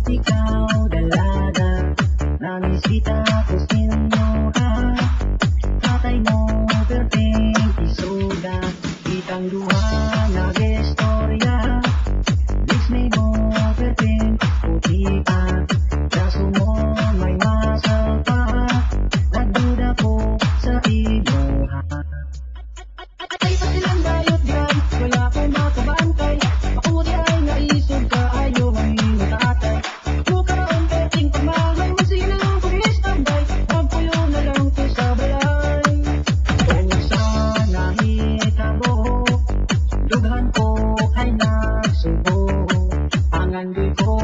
Ikaw dalaga, namisita ko sinuha. Tatay mo perting isuda, itang duha nag-istorya. Disney mo perting puti pa, kaso mo may masal pa. Nagduda ko sa imuha. Ay pa silang bayot yan, wala ko makabantay. Ako di ay naisog ka, ayaw ang tatay. Mukaroon perting pagmahay mo silang pag-istambay. Magpuyo na lang ko sa balay. Kung saan nahitabo, dughan ko ay nagsubo. Ang andi ko